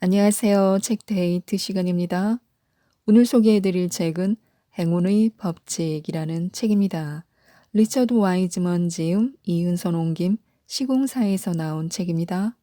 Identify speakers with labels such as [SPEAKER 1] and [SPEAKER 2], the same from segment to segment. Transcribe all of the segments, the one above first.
[SPEAKER 1] 안녕하세요. 책데이트 시간입니다. 오늘 소개해드릴 책은 행운의 법칙이라는 책입니다. 리처드 와이즈먼 지음, 이은선 옮김, 시공사에서 나온 책입니다.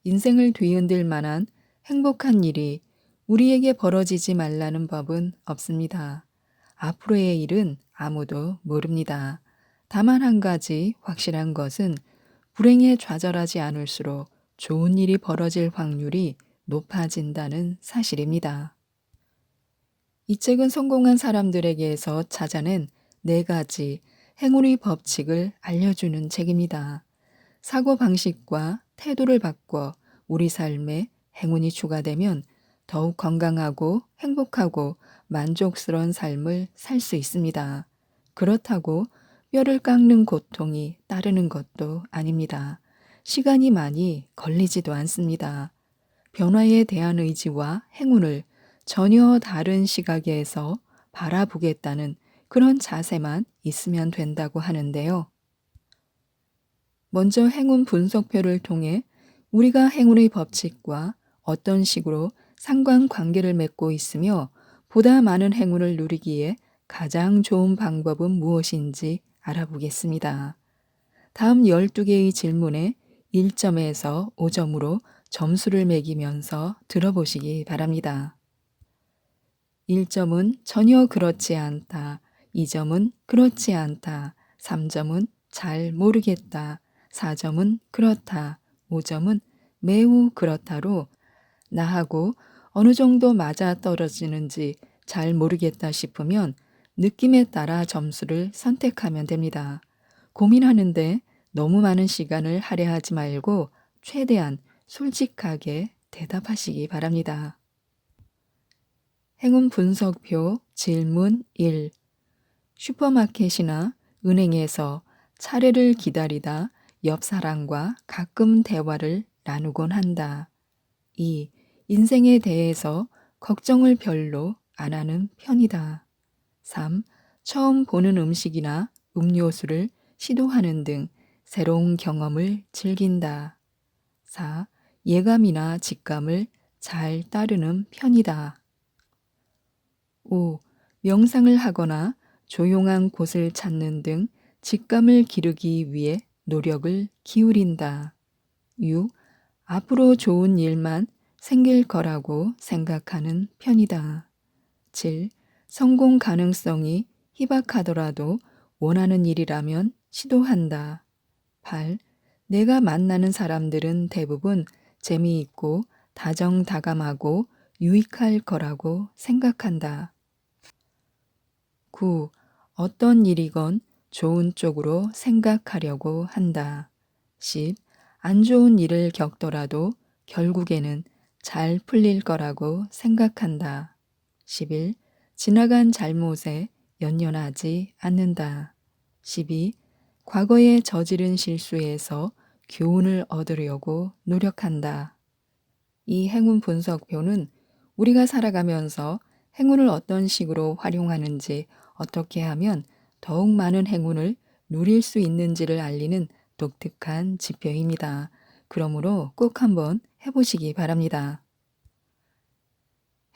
[SPEAKER 1] 인생을 뒤흔들 만한 행복한 일이 우리에게 벌어지지 말라는 법은 없습니다. 앞으로의 일은 아무도 모릅니다. 다만 한 가지 확실한 것은 불행에 좌절하지 않을수록 좋은 일이 벌어질 확률이 높아진다는 사실입니다. 이 책은 성공한 사람들에게서 찾아낸 4가지 행운의 법칙을 알려주는 책입니다. 사고방식과 태도를 바꿔 우리 삶에 행운이 추가되면 더욱 건강하고 행복하고 만족스러운 삶을 살 수 있습니다. 그렇다고 뼈를 깎는 고통이 따르는 것도 아닙니다. 시간이 많이 걸리지도 않습니다. 변화에 대한 의지와 행운을 전혀 다른 시각에서 바라보겠다는 그런 자세만 있으면 된다고 하는데요. 먼저 행운 분석표를 통해 우리가 행운의 법칙과 어떤 식으로 상관관계를 맺고 있으며 보다 많은 행운을 누리기에 가장 좋은 방법은 무엇인지 알아보겠습니다. 다음 12개의 질문에 1점에서 5점으로 점수를 매기면서 들어보시기 바랍니다. 1점은 전혀 그렇지 않다. 2점은 그렇지 않다. 3점은 잘 모르겠다. 4점은 그렇다. 5점은 매우 그렇다로 나하고 어느 정도 맞아 떨어지는지 잘 모르겠다 싶으면 느낌에 따라 점수를 선택하면 됩니다. 고민하는데 너무 많은 시간을 할애하지 말고 최대한 솔직하게 대답하시기 바랍니다. 행운 분석표 질문 1. 슈퍼마켓이나 은행에서 차례를 기다리다 옆 사람과 가끔 대화를 나누곤 한다. 2. 인생에 대해서 걱정을 별로 안 하는 편이다. 3. 처음 보는 음식이나 음료수를 시도하는 등 새로운 경험을 즐긴다. 4. 예감이나 직감을 잘 따르는 편이다. 5. 명상을 하거나 조용한 곳을 찾는 등 직감을 기르기 위해 노력을 기울인다. 6. 앞으로 좋은 일만 생길 거라고 생각하는 편이다. 7. 성공 가능성이 희박하더라도 원하는 일이라면 시도한다. 8. 내가 만나는 사람들은 대부분 재미있고 다정다감하고 유익할 거라고 생각한다. 9. 어떤 일이건 좋은 쪽으로 생각하려고 한다. 10. 안 좋은 일을 겪더라도 결국에는 잘 풀릴 거라고 생각한다. 11. 지나간 잘못에 연연하지 않는다. 12. 과거에 저지른 실수에서 교훈을 얻으려고 노력한다. 이 행운 분석표는 우리가 살아가면서 행운을 어떤 식으로 활용하는지, 어떻게 하면 더욱 많은 행운을 누릴 수 있는지를 알리는 독특한 지표입니다. 그러므로 꼭 한번 해보시기 바랍니다.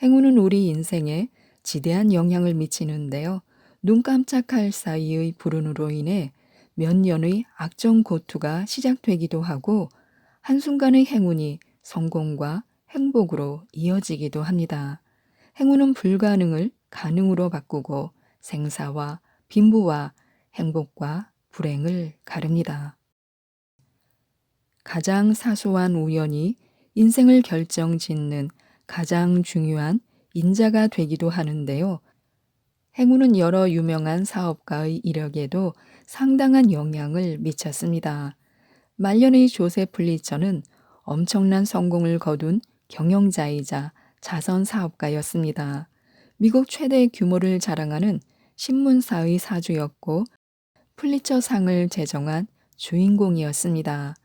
[SPEAKER 1] 행운은 우리 인생에 지대한 영향을 미치는데요. 눈 깜짝할 사이의 불운으로 인해 몇 년의 악정 고투가 시작되기도 하고 한순간의 행운이 성공과 행복으로 이어지기도 합니다. 행운은 불가능을 가능으로 바꾸고 생사와 빈부와 행복과 불행을 가릅니다. 가장 사소한 우연이 인생을 결정짓는 가장 중요한 인자가 되기도 하는데요. 행운은 여러 유명한 사업가의 이력에도 상당한 영향을 미쳤습니다. 말년의 조셉 플리처는 엄청난 성공을 거둔 경영자이자 자선 사업가였습니다. 미국 최대 규모를 자랑하는 신문사의 사주였고 플리처상을 제정한 주인공이었습니다.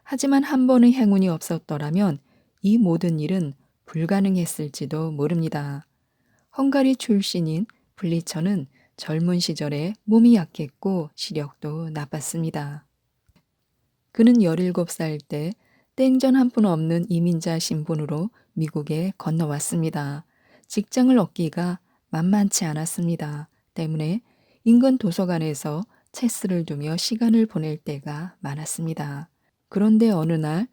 [SPEAKER 1] 하지만 한 번의 행운이 없었더라면 이 모든 일은 불가능했을지도 모릅니다. 헝가리 출신인 플리처는 젊은 시절에 몸이 약했고 시력도 나빴습니다. 그는 17살 때 땡전 한 푼 없는 이민자 신분으로 미국에 건너왔습니다. 직장을 얻기가 만만치 않았습니다. 때문에 인근 도서관에서 체스를 두며 시간을 보낼 때가 많았습니다. 그런데 어느 날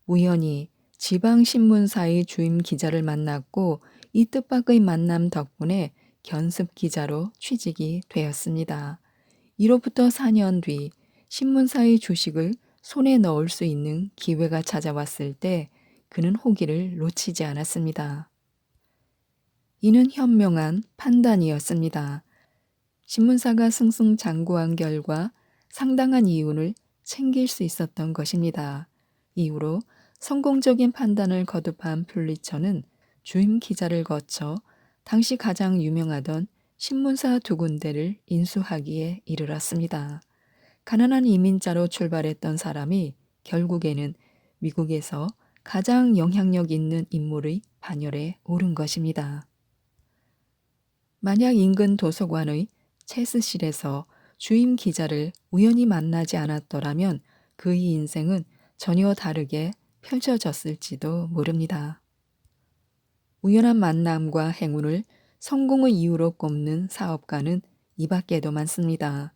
[SPEAKER 1] 우연히 지방신문사의 주임 기자를 만났고 이 뜻밖의 만남 덕분에 견습 기자로 취직이 되었습니다. 이로부터 4년 뒤 신문사의 주식을 손에 넣을 수 있는 기회가 찾아왔을 때 그는 호기를 놓치지 않았습니다. 이는 현명한 판단이었습니다. 신문사가 승승장구한 결과 상당한 이윤을 챙길 수 있었던 것입니다. 이후로 성공적인 판단을 거듭한 퓰리처는 주임 기자를 거쳐 당시 가장 유명하던 신문사 두 군데를 인수하기에 이르렀습니다. 가난한 이민자로 출발했던 사람이 결국에는 미국에서 가장 영향력 있는 인물의 반열에 오른 것입니다. 만약 인근 도서관의 체스실에서 주임 기자를 우연히 만나지 않았더라면 그의 인생은 전혀 다르게 펼쳐졌을지도 모릅니다. 우연한 만남과 행운을 성공의 이유로 꼽는 사업가는 이 밖에도 많습니다.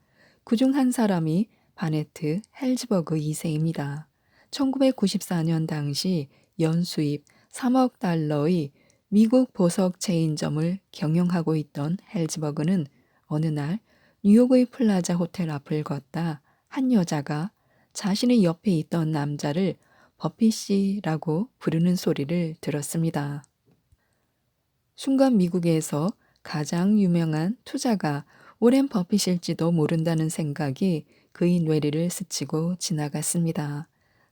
[SPEAKER 1] 그중 한 사람이 바네트 헬즈버그 2세입니다. 1994년 당시 연수입 3억 달러의 미국 보석 체인점을 경영하고 있던 헬즈버그는 어느 날 뉴욕의 플라자 호텔 앞을 걷다 한 여자가 자신의 옆에 있던 남자를 버피 씨라고 부르는 소리를 들었습니다. 순간 미국에서 가장 유명한 투자가 오렌 버핏일지도 모른다는 생각이 그의 뇌리를 스치고 지나갔습니다.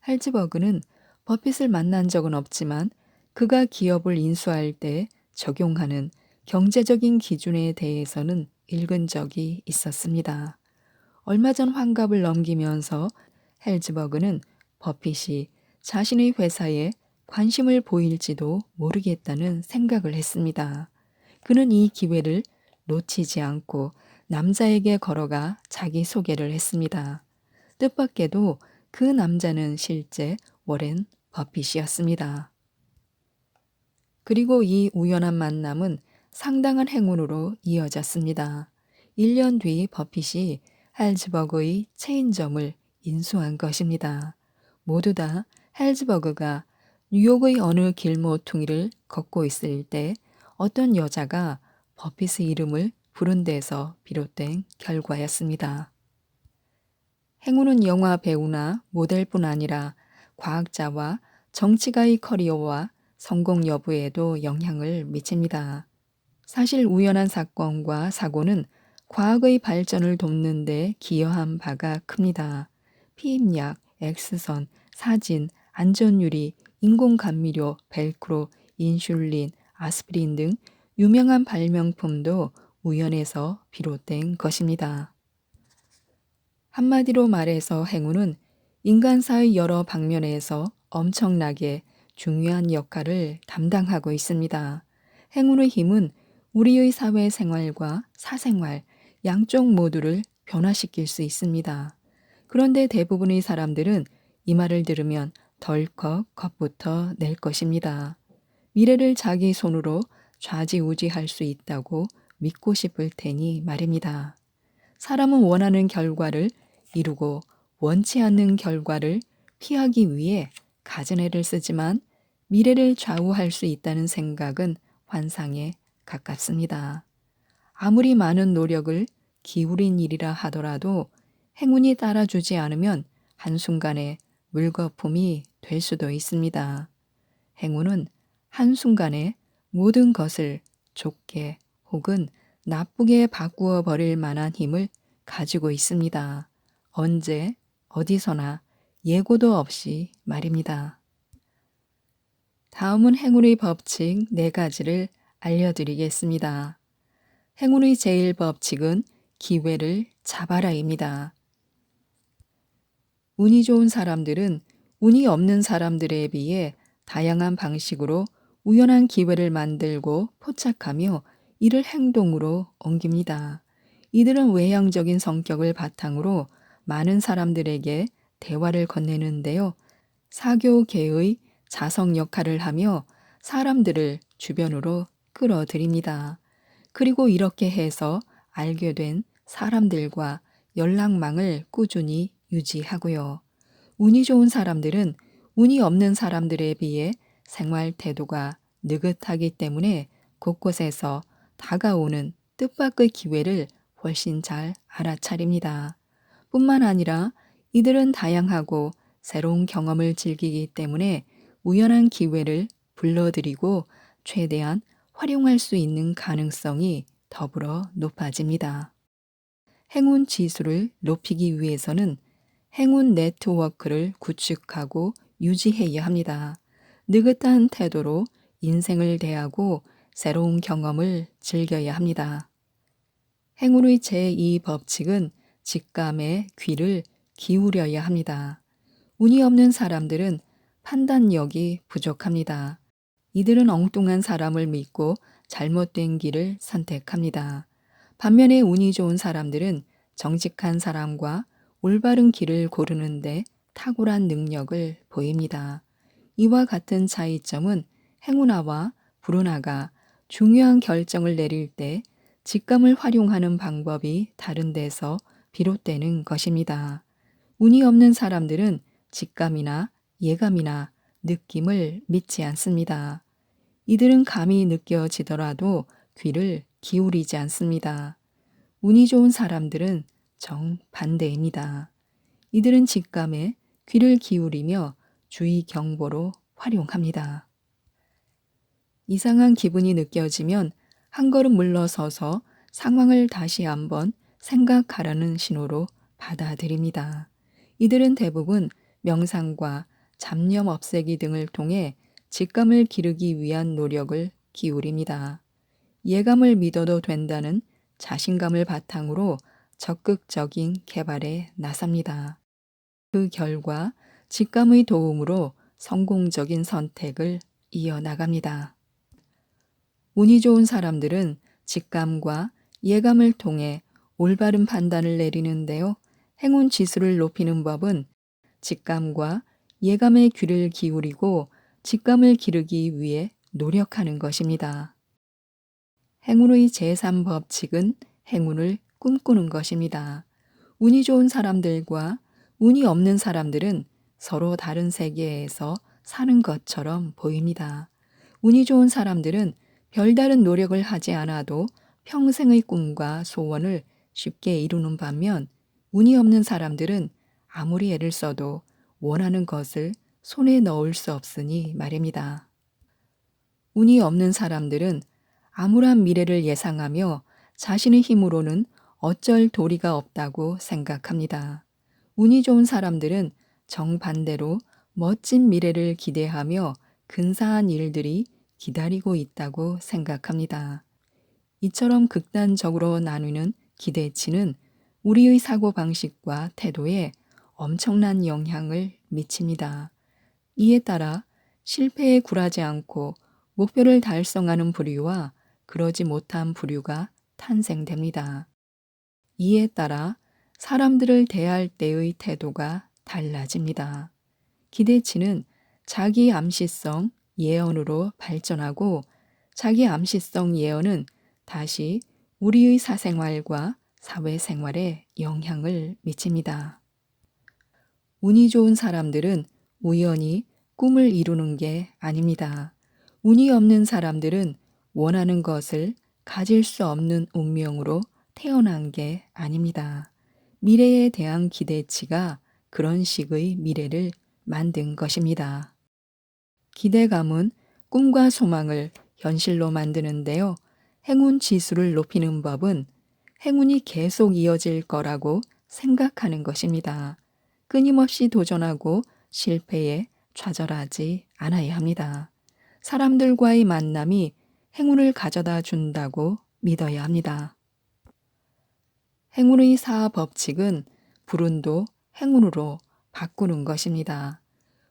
[SPEAKER 1] 헬즈버그는 버핏을 만난 적은 없지만 그가 기업을 인수할 때 적용하는 경제적인 기준에 대해서는 읽은 적이 있었습니다. 얼마 전 환갑을 넘기면서 헬즈버그는 버핏이 자신의 회사에 관심을 보일지도 모르겠다는 생각을 했습니다. 그는 이 기회를 놓치지 않고 남자에게 걸어가 자기 소개를 했습니다. 뜻밖에도 그 남자는 실제 워렌 버핏이었습니다. 그리고 이 우연한 만남은 상당한 행운으로 이어졌습니다. 1년 뒤 버핏이 헬즈버그의 체인점을 인수한 것입니다. 모두 다 헬즈버그가 뉴욕의 어느 길모퉁이를 걷고 있을 때 어떤 여자가 버핏의 이름을 부른 데서 비롯된 결과였습니다. 행운은 영화 배우나 모델뿐 아니라 과학자와 정치가의 커리어와 성공 여부에도 영향을 미칩니다. 사실 우연한 사건과 사고는 과학의 발전을 돕는 데 기여한 바가 큽니다. 피임약, X선, 사진, 안전유리, 인공감미료, 벨크로, 인슐린, 아스피린 등 유명한 발명품도 우연에서 비롯된 것입니다. 한마디로 말해서 행운은 인간사의 여러 방면에서 엄청나게 중요한 역할을 담당하고 있습니다. 행운의 힘은 우리의 사회생활과 사생활 양쪽 모두를 변화시킬 수 있습니다. 그런데 대부분의 사람들은 이 말을 들으면 덜컥 겁부터 낼 것입니다. 미래를 자기 손으로 좌지우지할 수 있다고 믿고 싶을 테니 말입니다. 사람은 원하는 결과를 이루고 원치 않는 결과를 피하기 위해 갖은 해를 쓰지만 미래를 좌우할 수 있다는 생각은 환상에 가깝습니다. 아무리 많은 노력을 기울인 일이라 하더라도 행운이 따라주지 않으면 한순간에 물거품이 될 수도 있습니다. 행운은 한순간에 모든 것을 좋게 혹은 나쁘게 바꾸어 버릴 만한 힘을 가지고 있습니다. 언제, 어디서나 예고도 없이 말입니다. 다음은 행운의 법칙 4가지를 알려드리겠습니다. 행운의 제일 법칙은 기회를 잡아라입니다. 운이 좋은 사람들은 운이 없는 사람들에 비해 다양한 방식으로 우연한 기회를 만들고 포착하며 이를 행동으로 옮깁니다. 이들은 외향적인 성격을 바탕으로 많은 사람들에게 대화를 건네는데요. 사교계의 자성 역할을 하며 사람들을 주변으로 끌어들입니다. 그리고 이렇게 해서 알게 된 사람들과 연락망을 꾸준히 유지하고요. 운이 좋은 사람들은 운이 없는 사람들에 비해 생활 태도가 느긋하기 때문에 곳곳에서 다가오는 뜻밖의 기회를 훨씬 잘 알아차립니다. 뿐만 아니라 이들은 다양하고 새로운 경험을 즐기기 때문에 우연한 기회를 불러들이고 최대한 활용할 수 있는 가능성이 더불어 높아집니다. 행운 지수를 높이기 위해서는 행운 네트워크를 구축하고 유지해야 합니다. 느긋한 태도로 인생을 대하고 새로운 경험을 즐겨야 합니다. 행운의 제2 법칙은 직감에 귀를 기울여야 합니다. 운이 없는 사람들은 판단력이 부족합니다. 이들은 엉뚱한 사람을 믿고 잘못된 길을 선택합니다. 반면에 운이 좋은 사람들은 정직한 사람과 올바른 길을 고르는데 탁월한 능력을 보입니다. 이와 같은 차이점은 행운아와 불운아가 중요한 결정을 내릴 때 직감을 활용하는 방법이 다른 데서 비롯되는 것입니다. 운이 없는 사람들은 직감이나 예감이나 느낌을 믿지 않습니다. 이들은 감이 느껴지더라도 귀를 기울이지 않습니다. 운이 좋은 사람들은 정반대입니다. 이들은 직감에 귀를 기울이며 주의 경보로 활용합니다. 이상한 기분이 느껴지면 한 걸음 물러서서 상황을 다시 한번 생각하라는 신호로 받아들입니다. 이들은 대부분 명상과 잡념 없애기 등을 통해 직감을 기르기 위한 노력을 기울입니다. 예감을 믿어도 된다는 자신감을 바탕으로 적극적인 개발에 나섭니다. 그 결과 직감의 도움으로 성공적인 선택을 이어나갑니다. 운이 좋은 사람들은 직감과 예감을 통해 올바른 판단을 내리는데요. 행운 지수를 높이는 법은 직감과 예감의 귀를 기울이고 직감을 기르기 위해 노력하는 것입니다. 행운의 제3법칙은 행운을 꿈꾸는 것입니다. 운이 좋은 사람들과 운이 없는 사람들은 서로 다른 세계에서 사는 것처럼 보입니다. 운이 좋은 사람들은 별다른 노력을 하지 않아도 평생의 꿈과 소원을 쉽게 이루는 반면 운이 없는 사람들은 아무리 애를 써도 원하는 것을 손에 넣을 수 없으니 말입니다. 운이 없는 사람들은 암울한 미래를 예상하며 자신의 힘으로는 어쩔 도리가 없다고 생각합니다. 운이 좋은 사람들은 정반대로 멋진 미래를 기대하며 근사한 일들이 기다리고 있다고 생각합니다. 이처럼 극단적으로 나누는 기대치는 우리의 사고방식과 태도에 엄청난 영향을 미칩니다. 이에 따라 실패에 굴하지 않고 목표를 달성하는 부류와 그러지 못한 부류가 탄생됩니다. 이에 따라 사람들을 대할 때의 태도가 달라집니다. 기대치는 자기 암시성 예언으로 발전하고 자기 암시성 예언은 다시 우리의 사생활과 사회생활에 영향을 미칩니다. 운이 좋은 사람들은 우연히 꿈을 이루는 게 아닙니다. 운이 없는 사람들은 원하는 것을 가질 수 없는 운명으로 태어난 게 아닙니다. 미래에 대한 기대치가 그런 식의 미래를 만든 것입니다. 기대감은 꿈과 소망을 현실로 만드는데요. 행운 지수를 높이는 법은 행운이 계속 이어질 거라고 생각하는 것입니다. 끊임없이 도전하고 실패에 좌절하지 않아야 합니다. 사람들과의 만남이 행운을 가져다 준다고 믿어야 합니다. 행운의 4법칙은 불운도 행운으로 바꾸는 것입니다.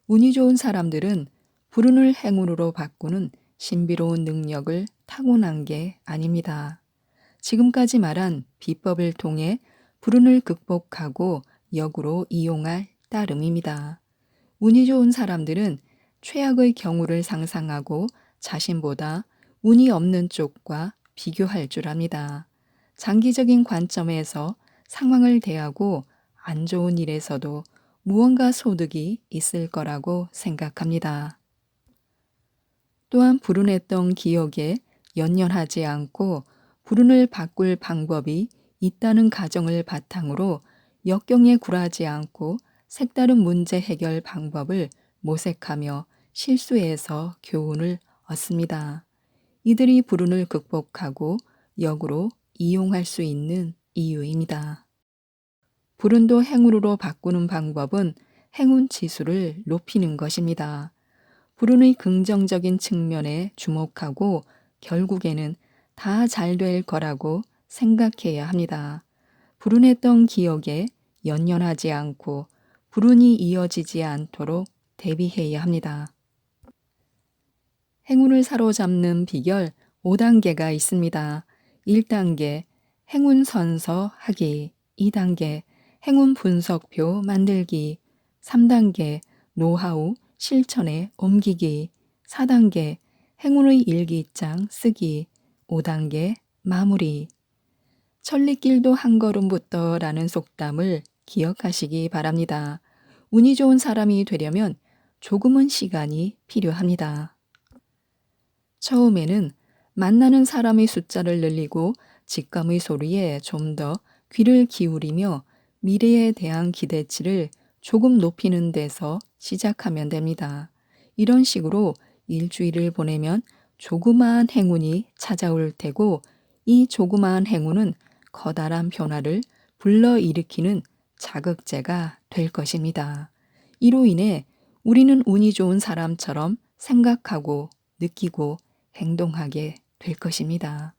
[SPEAKER 1] 운이 좋은 사람들은 불운을 행운으로 바꾸는 신비로운 능력을 타고난 게 아닙니다. 지금까지 말한 비법을 통해 불운을 극복하고 역으로 이용할 따름입니다. 운이 좋은 사람들은 최악의 경우를 상상하고 자신보다 운이 없는 쪽과 비교할 줄 압니다. 장기적인 관점에서 상황을 대하고 안 좋은 일에서도 무언가 소득이 있을 거라고 생각합니다. 또한 불운했던 기억에 연연하지 않고 불운을 바꿀 방법이 있다는 가정을 바탕으로 역경에 굴하지 않고 색다른 문제 해결 방법을 모색하며 실수에서 교훈을 얻습니다. 이들이 불운을 극복하고 역으로 이용할 수 있는 이유입니다. 불운도 행운으로 바꾸는 방법은 행운 지수를 높이는 것입니다. 불운의 긍정적인 측면에 주목하고 결국에는 다 잘 될 거라고 생각해야 합니다. 불운했던 기억에 연연하지 않고 불운이 이어지지 않도록 대비해야 합니다. 행운을 사로잡는 비결 5단계가 있습니다. 1단계 행운 선서 하기, 2단계 행운 분석표 만들기, 3단계 노하우 실천에 옮기기, 4단계 행운의 일기장 쓰기, 5단계 마무리. 천리길도 한 걸음부터라는 속담을 기억하시기 바랍니다. 운이 좋은 사람이 되려면 조금은 시간이 필요합니다. 처음에는 만나는 사람의 숫자를 늘리고 직감의 소리에 좀 더 귀를 기울이며 미래에 대한 기대치를 조금 높이는 데서 시작하면 됩니다. 이런 식으로 일주일을 보내면 조그마한 행운이 찾아올 테고 이 조그마한 행운은 커다란 변화를 불러일으키는 자극제가 될 것입니다. 이로 인해 우리는 운이 좋은 사람처럼 생각하고 느끼고 행동하게 될 것입니다.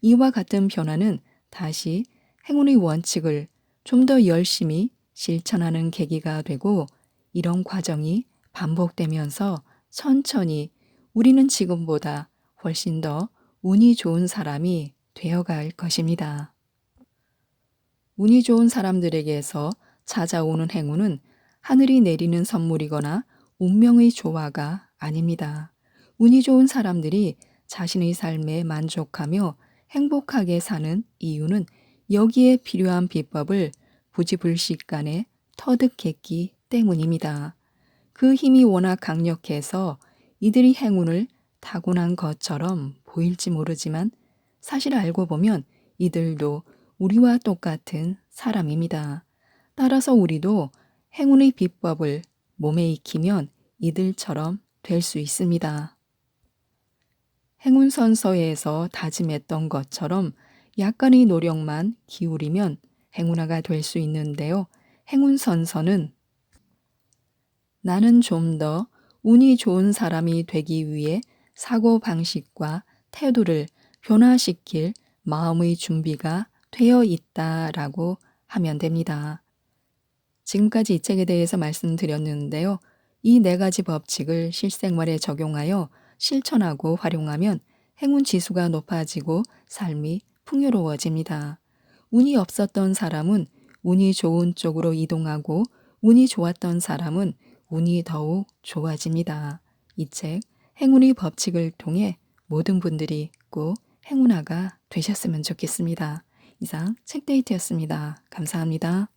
[SPEAKER 1] 이와 같은 변화는 다시 행운의 원칙을 좀 더 열심히 실천하는 계기가 되고 이런 과정이 반복되면서 천천히 우리는 지금보다 훨씬 더 운이 좋은 사람이 되어갈 것입니다. 운이 좋은 사람들에게서 찾아오는 행운은 하늘이 내리는 선물이거나 운명의 조화가 아닙니다. 운이 좋은 사람들이 자신의 삶에 만족하며 행복하게 사는 이유는 여기에 필요한 비법을 부지불식간에 터득했기 때문입니다. 그 힘이 워낙 강력해서 이들이 행운을 타고난 것처럼 보일지 모르지만 사실 알고 보면 이들도 우리와 똑같은 사람입니다. 따라서 우리도 행운의 비법을 몸에 익히면 이들처럼 될 수 있습니다. 행운선서에서 다짐했던 것처럼 약간의 노력만 기울이면 행운아가 될 수 있는데요. 행운선서는 나는 좀 더 운이 좋은 사람이 되기 위해 사고방식과 태도를 변화시킬 마음의 준비가 되어 있다라고 하면 됩니다. 지금까지 이 책에 대해서 말씀드렸는데요. 이 4가지 법칙을 실생활에 적용하여 실천하고 활용하면 행운 지수가 높아지고 삶이 풍요로워집니다. 운이 없었던 사람은 운이 좋은 쪽으로 이동하고 운이 좋았던 사람은 운이 더욱 좋아집니다. 이 책 행운의 법칙을 통해 모든 분들이 꼭 행운아가 되셨으면 좋겠습니다. 이상 책데이트였습니다. 감사합니다.